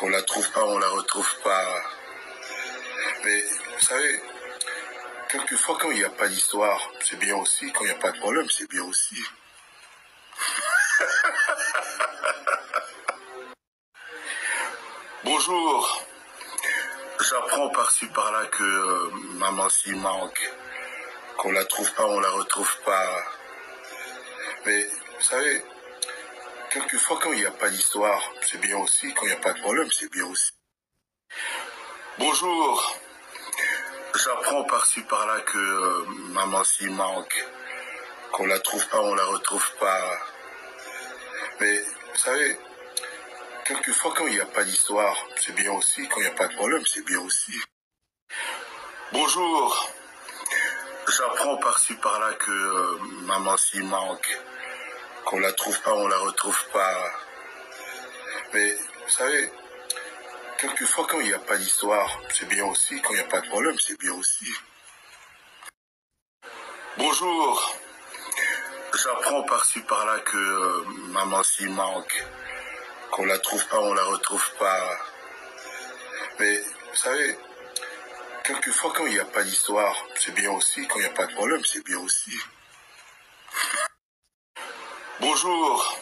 qu'on la trouve pas, on la retrouve pas. Mais vous savez, quelquefois quand il n'y a pas d'histoire, c'est bien aussi. Quand il n'y a pas de problème, c'est bien aussi. Bonjour. J'apprends par-ci par-là que maman s'y manque. Qu'on la trouve pas, on la retrouve pas. Mais vous savez, quelquefois quand il n'y a pas d'histoire, c'est bien aussi. Quand il n'y a pas de problème, c'est bien aussi. Bonjour. J'apprends par-ci par-là que maman s'y manque. Qu'on la trouve pas, on la retrouve pas. Mais vous savez, quelquefois quand il n'y a pas d'histoire, c'est bien aussi. Quand il n'y a pas de problème, c'est bien aussi. Bonjour. J'apprends par-ci par-là que maman s'y manque. Qu'on la trouve pas, on la retrouve pas. Mais vous savez, quelquefois quand il n'y a pas d'histoire, c'est bien aussi. Quand il n'y a pas de problème, c'est bien aussi. Bonjour. J'apprends par-ci par-là que maman s'y manque. Qu'on la trouve pas, on la retrouve pas. Mais vous savez, quelquefois quand il n'y a pas d'histoire, c'est bien aussi. Quand il n'y a pas de problème, c'est bien aussi. Bonjour.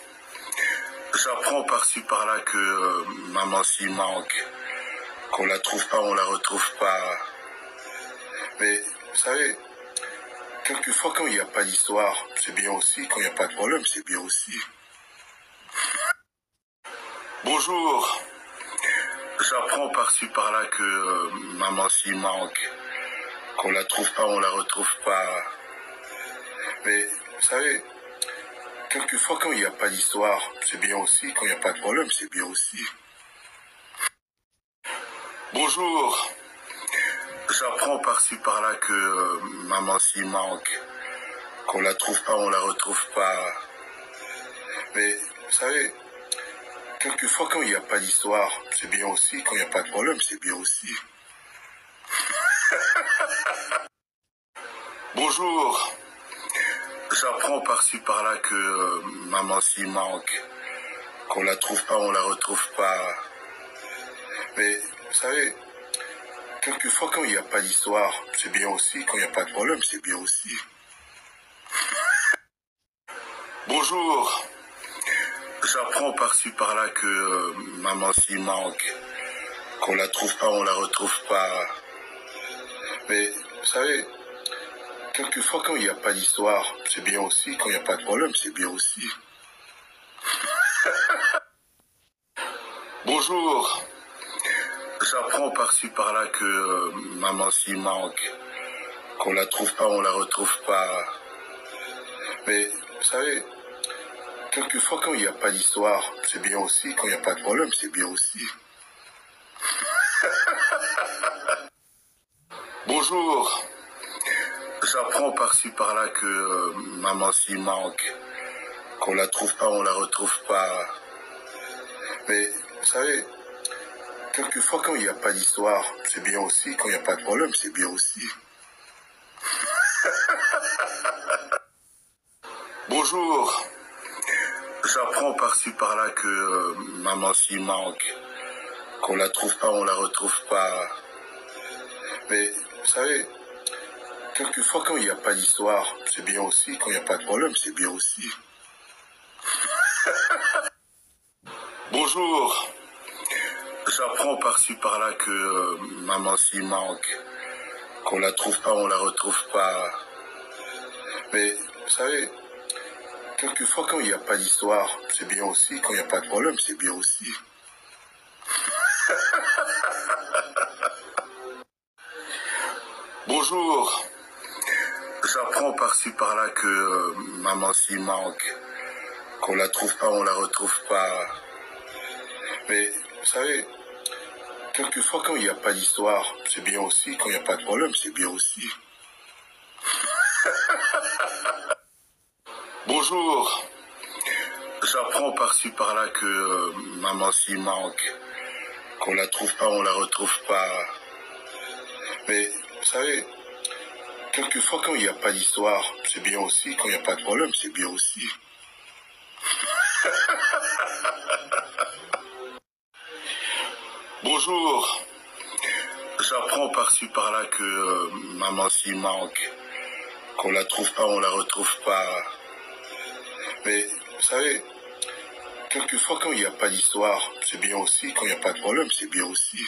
J'apprends par-ci par-là que maman s'y manque. Qu'on la trouve pas, on la retrouve pas. Mais vous savez, quelquefois quand il n'y a pas d'histoire, c'est bien aussi. Quand il n'y a pas de problème, c'est bien aussi. Bonjour. J'apprends par-ci par-là que maman s'y manque. Qu'on la trouve pas, on la retrouve pas. Mais vous savez, quelquefois quand il n'y a pas d'histoire, c'est bien aussi. Quand il n'y a pas de problème, c'est bien aussi. Bonjour. J'apprends par-ci par-là que maman s'y manque. Qu'on la trouve pas, on la retrouve pas. Mais vous savez, quelquefois quand il n'y a pas d'histoire, c'est bien aussi. Quand il n'y a pas de problème, c'est bien aussi. Bonjour. J'apprends par-ci par-là que maman s'y manque. Qu'on la trouve pas, on la retrouve pas. Mais vous savez, quelquefois quand il n'y a pas d'histoire, c'est bien aussi. Quand il n'y a pas de problème, c'est bien aussi. Bonjour. J'apprends par-ci par-là que maman s'y manque. Qu'on la trouve pas, on la retrouve pas. Mais vous savez, quelquefois quand il n'y a pas d'histoire, c'est bien aussi. Quand il n'y a pas de problème, c'est bien aussi. Bonjour. J'apprends par-ci par-là que maman s'y manque. Qu'on la trouve pas, on la retrouve pas. Mais vous savez, quelquefois quand il n'y a pas d'histoire, c'est bien aussi. Quand il n'y a pas de problème, c'est bien aussi. Bonjour. J'apprends par-ci par-là que maman s'y manque. Qu'on la trouve pas, on la retrouve pas. Mais vous savez, quelquefois quand il n'y a pas d'histoire, c'est bien aussi. Quand il n'y a pas de problème, c'est bien aussi. Bonjour. J'apprends par-ci par-là que maman s'y manque. Qu'on la trouve pas, on la retrouve pas. Mais vous savez, quelquefois quand il n'y a pas d'histoire, c'est bien aussi. Quand il n'y a pas de problème, c'est bien aussi. Bonjour. J'apprends par-ci par-là que maman s'y manque. Qu'on la trouve pas, on la retrouve pas. Mais vous savez, quelquefois quand il n'y a pas d'histoire, c'est bien aussi. Quand il n'y a pas de problème, c'est bien aussi. Bonjour. J'apprends par-ci par-là que maman s'y manque. Qu'on la trouve pas, on la retrouve pas. Mais vous savez, quelquefois quand il n'y a pas d'histoire, c'est bien aussi. Quand il n'y a pas de problème, c'est bien aussi. Bonjour. J'apprends par-ci par-là que maman s'y manque. Qu'on la trouve pas, on la retrouve pas. Mais vous savez, quelquefois quand il n'y a pas d'histoire, c'est bien aussi. Quand il n'y a pas de problème, c'est bien aussi. Bonjour. J'apprends par-ci par-là que maman s'y manque, qu'on la trouve pas, on la retrouve pas. Mais vous savez, quelquefois quand il n'y a pas d'histoire, c'est bien aussi. Quand il n'y a pas de problème, c'est bien aussi.